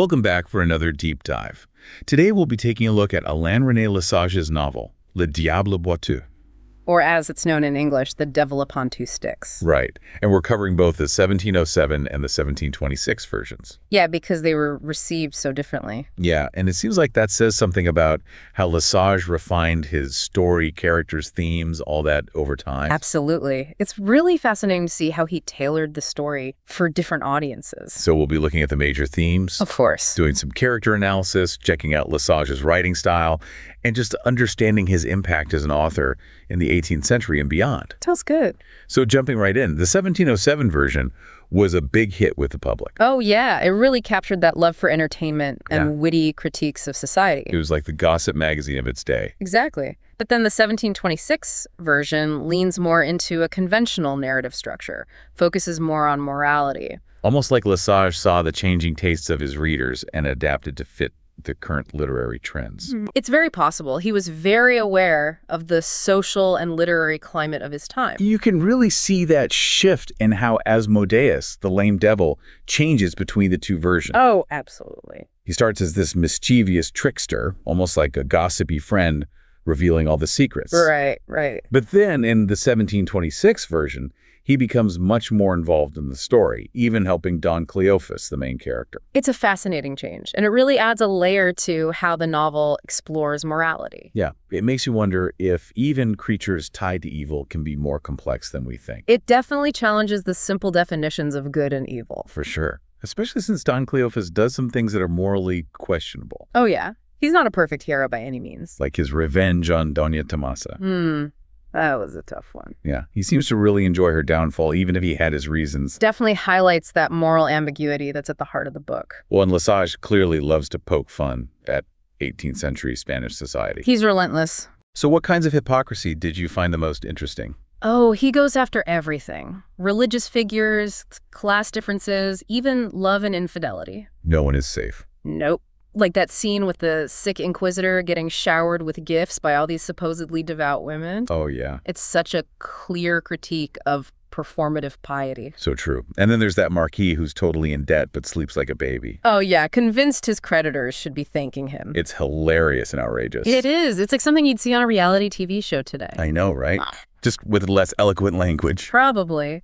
Welcome back for another deep dive. Today we'll be taking a look at Alain-René Lesage's novel, Le Diable Boiteux. Or as it's known in English, The Devil Upon Two Sticks. Right, and we're covering both the 1707 and the 1726 versions. Yeah, because they were received so differently. Yeah, and it seems like that says something about how Lesage refined his story, characters, themes, all that over time. Absolutely. It's really fascinating to see how he tailored the story for different audiences. So we'll be looking at the major themes. Of course. Doing some character analysis, checking out Lesage's writing style, and just understanding his impact as an author in the 18th century and beyond. Sounds good. So jumping right in, the 1707 version was a big hit with the public. Oh, yeah. It really captured that love for entertainment and witty critiques of society. It was like the gossip magazine of its day. Exactly. But then the 1726 version leans more into a conventional narrative structure, focuses more on morality. Almost like Lesage saw the changing tastes of his readers and adapted to fit the current literary trends. It's very possible. He was very aware of the social and literary climate of his time. You can really see that shift in how Asmodeus, the lame devil, changes between the two versions. Oh, absolutely. He starts as this mischievous trickster, almost like a gossipy friend, revealing all the secrets. Right, right. But then in the 1726 version, he becomes much more involved in the story, even helping Don Cleophas, the main character. It's a fascinating change, and it really adds a layer to how the novel explores morality. Yeah, it makes you wonder if even creatures tied to evil can be more complex than we think. It definitely challenges the simple definitions of good and evil. For sure, especially since Don Cleophas does some things that are morally questionable. Oh, yeah. He's not a perfect hero by any means. Like his revenge on Doña Tomasa. That was a tough one. Yeah, he seems to really enjoy her downfall, even if he had his reasons. Definitely highlights that moral ambiguity that's at the heart of the book. Well, and Lesage clearly loves to poke fun at 18th century Spanish society. He's relentless. So what kinds of hypocrisy did you find the most interesting? Oh, he goes after everything. Religious figures, class differences, even love and infidelity. No one is safe. Nope. Like that scene with the sick inquisitor getting showered with gifts by all these supposedly devout women. Oh, yeah. It's such a clear critique of performative piety. So true. And then there's that marquis who's totally in debt but sleeps like a baby. Oh, yeah. Convinced his creditors should be thanking him. It's hilarious and outrageous. It is. It's like something you'd see on a reality TV show today. I know, right? Just with less eloquent language. Probably.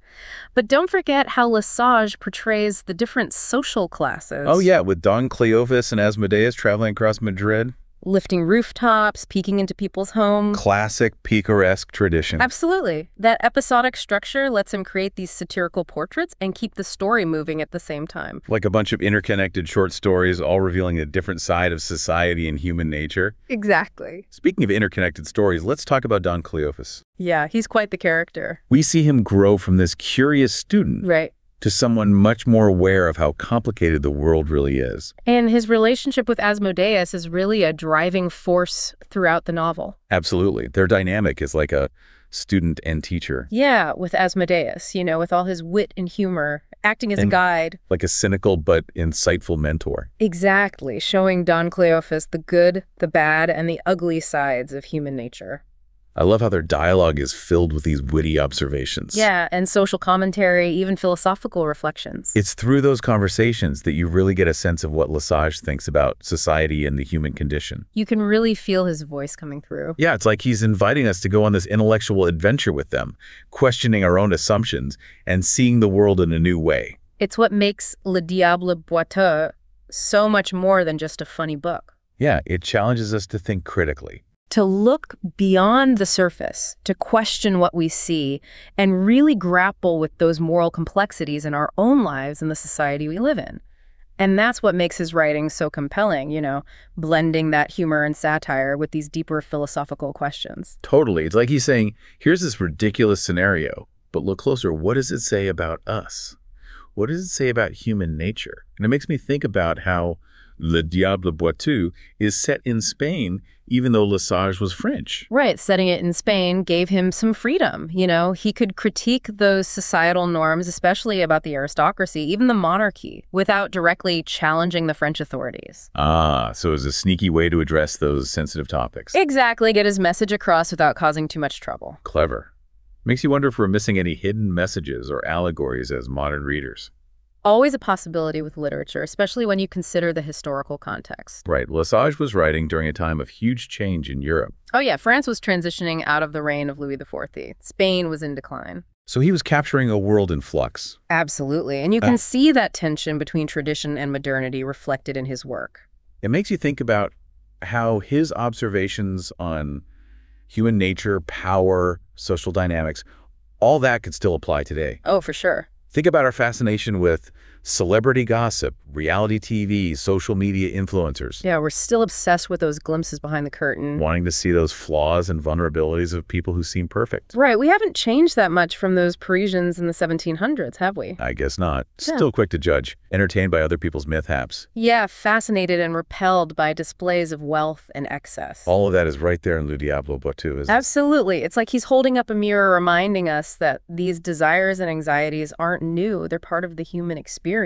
But don't forget how Lesage portrays the different social classes. Oh, yeah, with Don Cleophas and Asmodeus traveling across Madrid. Lifting rooftops, peeking into people's homes. Classic picaresque tradition. Absolutely. That episodic structure lets him create these satirical portraits and keep the story moving at the same time. Like a bunch of interconnected short stories, all revealing a different side of society and human nature. Exactly. Speaking of interconnected stories, let's talk about Don Cleophas. Yeah, he's quite the character. We see him grow from this curious student Right. to someone much more aware of how complicated the world really is. And his relationship with Asmodeus is really a driving force throughout the novel. Absolutely. Their dynamic is like a student and teacher. Yeah, with Asmodeus, with all his wit and humor, acting as a guide. Like a cynical but insightful mentor. Exactly, showing Don Cleophas the good, the bad, and the ugly sides of human nature. I love how their dialogue is filled with these witty observations. Yeah, and social commentary, even philosophical reflections. It's through those conversations that you really get a sense of what Lesage thinks about society and the human condition. You can really feel his voice coming through. Yeah, it's like he's inviting us to go on this intellectual adventure with them, questioning our own assumptions and seeing the world in a new way. It's what makes Le Diable Boiteux so much more than just a funny book. Yeah, it challenges us to think critically. To look beyond the surface, to question what we see, and really grapple with those moral complexities in our own lives and the society we live in. And that's what makes his writing so compelling, blending that humor and satire with these deeper philosophical questions. Totally. It's like he's saying, here's this ridiculous scenario, but look closer. What does it say about us? What does it say about human nature? And it makes me think about how Le Diable Boiteux is set in Spain, even though Lesage was French. Right. Setting it in Spain gave him some freedom. He could critique those societal norms, especially about the aristocracy, even the monarchy, without directly challenging the French authorities. Ah, so it was a sneaky way to address those sensitive topics. Exactly. Get his message across without causing too much trouble. Clever. Makes you wonder if we're missing any hidden messages or allegories as modern readers. Always a possibility with literature, especially when you consider the historical context. Right. Lesage was writing during a time of huge change in Europe. Oh yeah, France was transitioning out of the reign of Louis XIV. Spain was in decline. So he was capturing a world in flux. Absolutely. And you can see that tension between tradition and modernity reflected in his work. It makes you think about how his observations on human nature, power, social dynamics, all that could still apply today. Oh, for sure. Think about our fascination with celebrity gossip, reality TV, social media influencers. Yeah, we're still obsessed with those glimpses behind the curtain. Wanting to see those flaws and vulnerabilities of people who seem perfect. Right. We haven't changed that much from those Parisians in the 1700s, have we? I guess not. Yeah. Still quick to judge, entertained by other people's mishaps. Yeah, fascinated and repelled by displays of wealth and excess. All of that is right there in Le Diable Boiteux, isn't it? Absolutely. It's like he's holding up a mirror reminding us that these desires and anxieties aren't new. They're part of the human experience.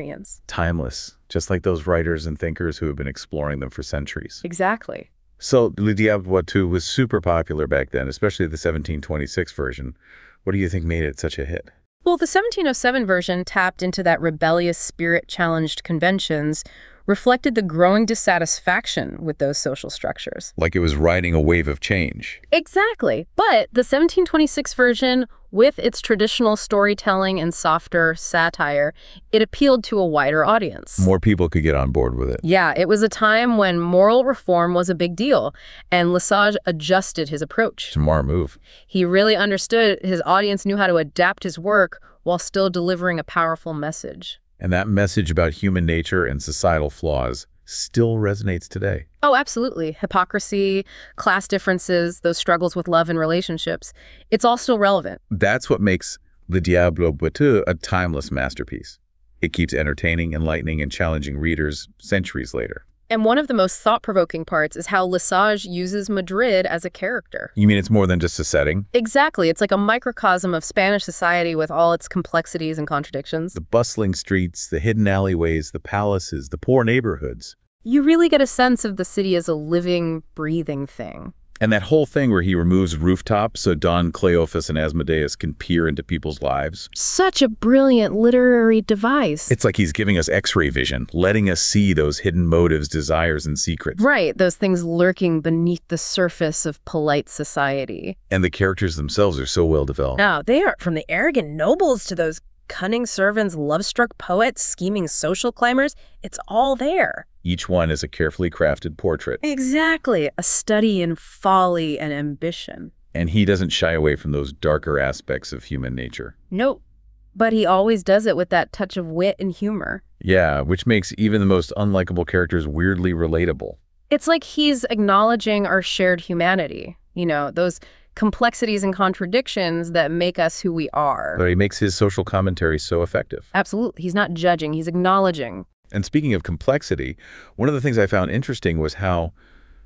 Timeless, just like those writers and thinkers who have been exploring them for centuries. Exactly. So Le Diable Boiteux was super popular back then, especially the 1726 version. What do you think made it such a hit? Well, the 1707 version tapped into that rebellious spirit, challenged conventions, reflected the growing dissatisfaction with those social structures. Like it was riding a wave of change. Exactly. But the 1726 version, with its traditional storytelling and softer satire, it appealed to a wider audience. More people could get on board with it. Yeah, it was a time when moral reform was a big deal, and Lesage adjusted his approach. Smart move. He really understood his audience knew how to adapt his work while still delivering a powerful message. And that message about human nature and societal flaws still resonates today. Oh, absolutely. Hypocrisy, class differences, those struggles with love and relationships, it's all still relevant. That's what makes Le Diable Boiteux a timeless masterpiece. It keeps entertaining, enlightening, and challenging readers centuries later. And one of the most thought-provoking parts is how Lesage uses Madrid as a character. You mean it's more than just a setting? Exactly. It's like a microcosm of Spanish society with all its complexities and contradictions. The bustling streets, the hidden alleyways, the palaces, the poor neighborhoods. You really get a sense of the city as a living, breathing thing. And that whole thing where he removes rooftops so Don Cleophas and Asmodeus can peer into people's lives. Such a brilliant literary device. It's like he's giving us X-ray vision, letting us see those hidden motives, desires, and secrets. Right, those things lurking beneath the surface of polite society. And the characters themselves are so well developed. No, they are, from the arrogant nobles to those cunning servants, love-struck poets, scheming social climbers, it's all there. Each one is a carefully crafted portrait. Exactly, a study in folly and ambition. And he doesn't shy away from those darker aspects of human nature. Nope, but he always does it with that touch of wit and humor. Yeah, which makes even the most unlikable characters weirdly relatable. It's like he's acknowledging our shared humanity, you know, those complexities and contradictions that make us who we are. But he makes his social commentary so effective. Absolutely. He's not judging, he's acknowledging. And speaking of complexity, one of the things I found interesting was how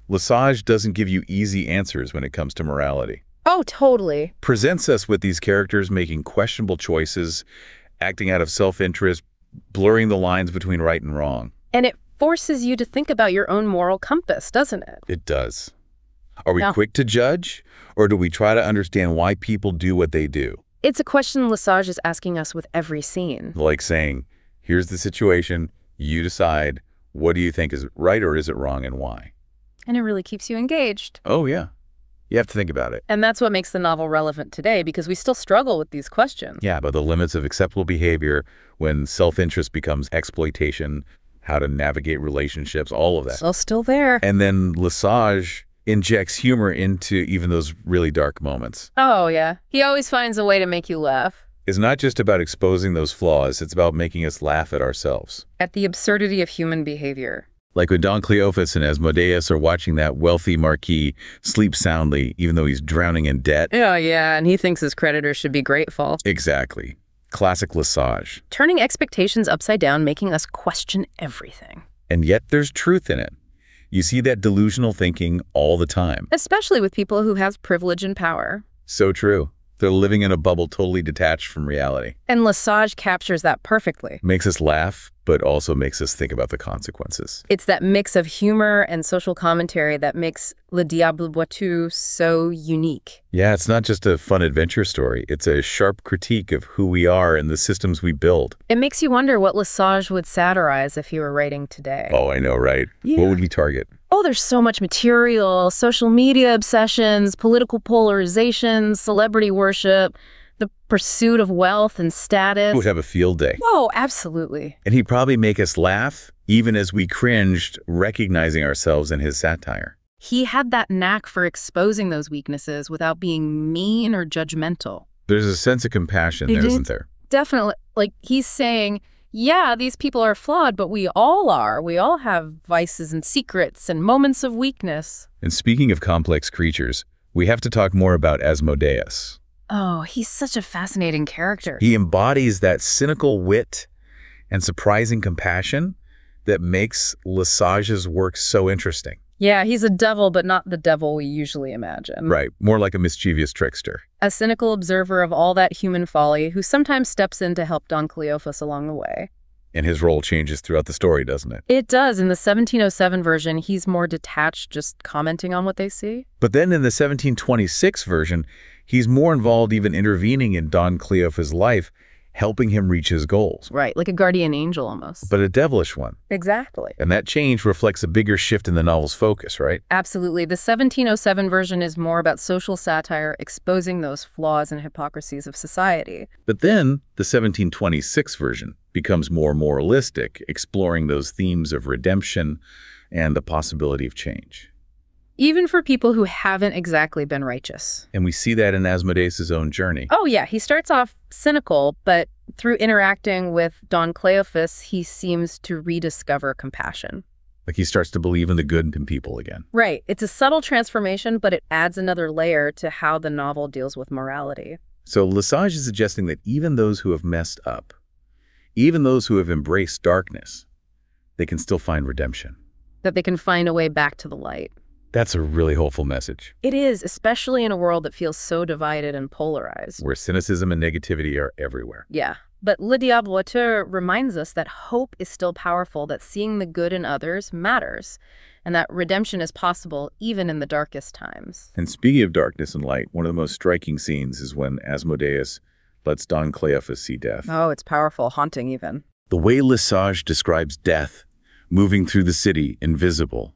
Lesage doesn't give you easy answers when it comes to morality. Oh, totally. Presents us with these characters making questionable choices, acting out of self-interest, blurring the lines between right and wrong. And it forces you to think about your own moral compass, doesn't it? It does. Are we quick to judge, or do we try to understand why people do what they do? It's a question Lesage is asking us with every scene. Like saying, here's the situation, you decide, what do you think is right or is it wrong and why? And it really keeps you engaged. Oh, yeah. You have to think about it. And that's what makes the novel relevant today, because we still struggle with these questions. Yeah, about the limits of acceptable behavior, when self-interest becomes exploitation, how to navigate relationships, all of that. So still there. And then Lesage injects humor into even those really dark moments. Oh, yeah. He always finds a way to make you laugh. It's not just about exposing those flaws, it's about making us laugh at ourselves. At the absurdity of human behavior. Like when Don Cleophas and Asmodeus are watching that wealthy marquis sleep soundly, even though he's drowning in debt. Oh, yeah, and he thinks his creditors should be grateful. Exactly. Classic Lesage. Turning expectations upside down, making us question everything. And yet there's truth in it. You see that delusional thinking all the time. Especially with people who have privilege and power. So true. They're living in a bubble totally detached from reality. And Lesage captures that perfectly. Makes us laugh, but also makes us think about the consequences. It's that mix of humor and social commentary that makes Le Diable Boiteux so unique. Yeah, it's not just a fun adventure story. It's a sharp critique of who we are and the systems we build. It makes you wonder what Lesage would satirize if he were writing today. Oh, I know, right? Yeah. What would he target? Oh, there's so much material, social media obsessions, political polarization, celebrity worship, the pursuit of wealth and status. Would have a field day. Oh, absolutely. And he'd probably make us laugh, even as we cringed, recognizing ourselves in his satire. He had that knack for exposing those weaknesses without being mean or judgmental. There's a sense of compassion there, isn't there? Definitely. Like, he's saying, yeah, these people are flawed, but we all are. We all have vices and secrets and moments of weakness. And speaking of complex creatures, we have to talk more about Asmodeus. Oh, he's such a fascinating character. He embodies that cynical wit and surprising compassion that makes Lesage's work so interesting. Yeah, he's a devil, but not the devil we usually imagine. Right, more like a mischievous trickster. A cynical observer of all that human folly who sometimes steps in to help Don Cleophas along the way. And his role changes throughout the story, doesn't it? It does. In the 1707 version, he's more detached, just commenting on what they see. But then in the 1726 version, he's more involved, even intervening in Don Cleophas' life, helping him reach his goals. Right, like a guardian angel almost. But a devilish one. Exactly. And that change reflects a bigger shift in the novel's focus, right? Absolutely. The 1707 version is more about social satire, exposing those flaws and hypocrisies of society. But then the 1726 version becomes more moralistic, exploring those themes of redemption and the possibility of change. Even for people who haven't exactly been righteous. And we see that in Asmodeus' own journey. Oh, yeah. He starts off cynical, but through interacting with Don Cleophas, he seems to rediscover compassion. Like he starts to believe in the good in people again. Right. It's a subtle transformation, but it adds another layer to how the novel deals with morality. So Lesage is suggesting that even those who have messed up, even those who have embraced darkness, they can still find redemption. That they can find a way back to the light. That's a really hopeful message. It is, especially in a world that feels so divided and polarized. Where cynicism and negativity are everywhere. Yeah. But Le Diable Boiteux reminds us that hope is still powerful, that seeing the good in others matters, and that redemption is possible even in the darkest times. And speaking of darkness and light, one of the most striking scenes is when Asmodeus lets Don Cleophas see death. Oh, it's powerful, haunting even. The way Lesage describes death, moving through the city, invisible,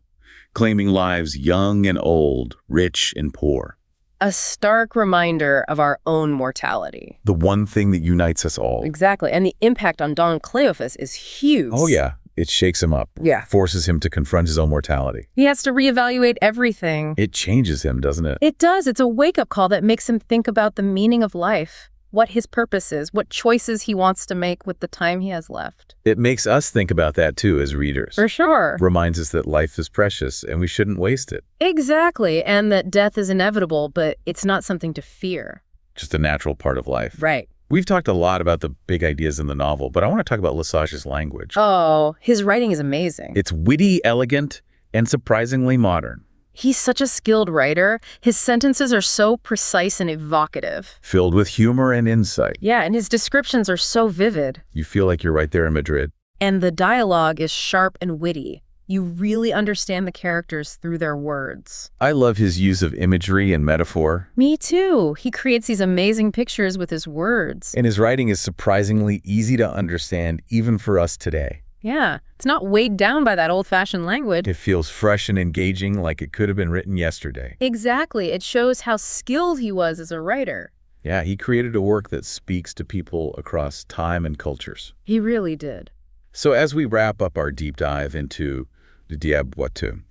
claiming lives young and old, rich and poor. A stark reminder of our own mortality. The one thing that unites us all. Exactly. And the impact on Don Cleophas is huge. Oh, yeah. It shakes him up. Yeah. Forces him to confront his own mortality. He has to reevaluate everything. It changes him, doesn't it? It does. It's a wake-up call that makes him think about the meaning of life, what his purpose is, what choices he wants to make with the time he has left. It makes us think about that, too, as readers. For sure. Reminds us that life is precious and we shouldn't waste it. Exactly. And that death is inevitable, but it's not something to fear. Just a natural part of life. Right. We've talked a lot about the big ideas in the novel, but I want to talk about Lesage's language. Oh, his writing is amazing. It's witty, elegant, and surprisingly modern. He's such a skilled writer. His sentences are so precise and evocative. Filled with humor and insight. Yeah, and his descriptions are so vivid. You feel like you're right there in Madrid. And the dialogue is sharp and witty. You really understand the characters through their words. I love his use of imagery and metaphor. Me too. He creates these amazing pictures with his words. And his writing is surprisingly easy to understand, even for us today. Yeah, it's not weighed down by that old-fashioned language. It feels fresh and engaging, like it could have been written yesterday. Exactly. It shows how skilled he was as a writer. Yeah, he created a work that speaks to people across time and cultures. He really did. So as we wrap up our deep dive into Le Diable Boiteux,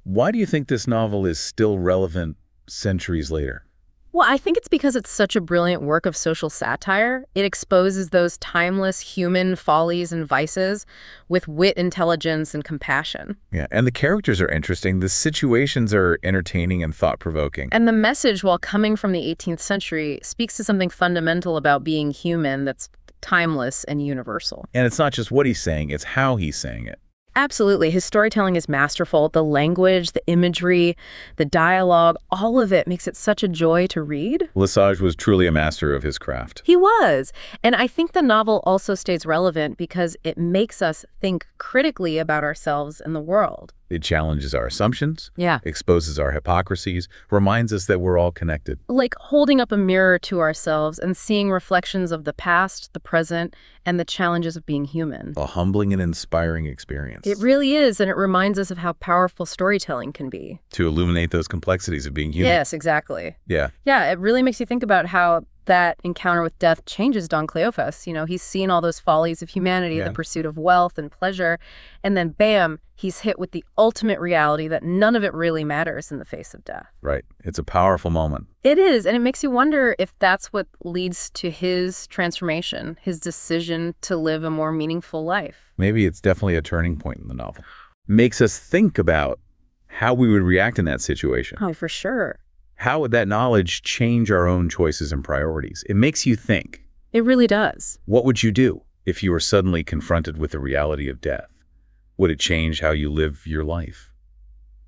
why do you think this novel is still relevant centuries later? Well, I think it's because it's such a brilliant work of social satire. It exposes those timeless human follies and vices with wit, intelligence, and compassion. Yeah, and the characters are interesting. The situations are entertaining and thought-provoking. And the message, while coming from the 18th century, speaks to something fundamental about being human that's timeless and universal. And it's not just what he's saying, it's how he's saying it. Absolutely. His storytelling is masterful. The language, the imagery, the dialogue, all of it makes it such a joy to read. Lesage was truly a master of his craft. He was. And I think the novel also stays relevant because it makes us think critically about ourselves and the world. It challenges our assumptions, Yeah. exposes our hypocrisies, reminds us that we're all connected. Like holding up a mirror to ourselves and seeing reflections of the past, the present, and the challenges of being human. A humbling and inspiring experience. It really is, and it reminds us of how powerful storytelling can be. To illuminate those complexities of being human. Yes, exactly. Yeah. Yeah, it really makes you think about how that encounter with death changes Don Cleophas. You know, he's seen all those follies of humanity, the pursuit of wealth and pleasure, and then bam, he's hit with the ultimate reality that none of it really matters in the face of death. Right. It's a powerful moment. It is, and it makes you wonder if that's what leads to his transformation, his decision to live a more meaningful life. Maybe it's definitely a turning point in the novel. Makes us think about how we would react in that situation. Oh, for sure. How would that knowledge change our own choices and priorities? It makes you think. It really does. What would you do if you were suddenly confronted with the reality of death? Would it change how you live your life?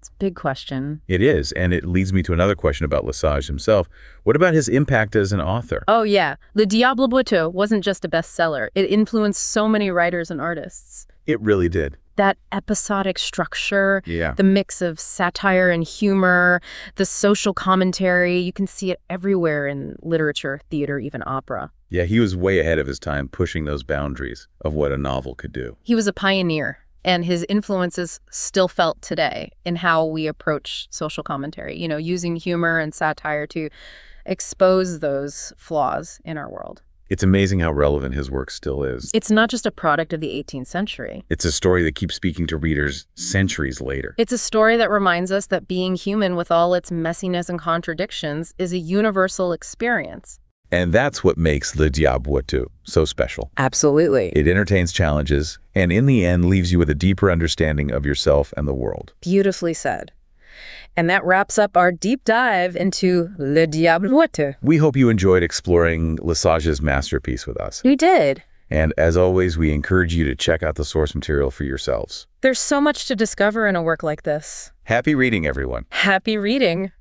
It's a big question. It is, and it leads me to another question about Lesage himself. What about his impact as an author? Oh, yeah. Le Diable Boiteux wasn't just a bestseller. It influenced so many writers and artists. It really did. That episodic structure, Yeah. the mix of satire and humor, the social commentary, you can see it everywhere in literature, theater, even opera. Yeah, he was way ahead of his time, pushing those boundaries of what a novel could do. He was a pioneer, and his influences still felt today in how we approach social commentary, you know, using humor and satire to expose those flaws in our world. It's amazing how relevant his work still is. It's not just a product of the 18th century. It's a story that keeps speaking to readers centuries later. It's a story that reminds us that being human with all its messiness and contradictions is a universal experience. And that's what makes Le Diable Boiteux so special. Absolutely. It entertains challenges, and in the end leaves you with a deeper understanding of yourself and the world. Beautifully said. And that wraps up our deep dive into Le Diable Boiteux. We hope you enjoyed exploring Lesage's masterpiece with us. We did. And as always, we encourage you to check out the source material for yourselves. There's so much to discover in a work like this. Happy reading, everyone. Happy reading.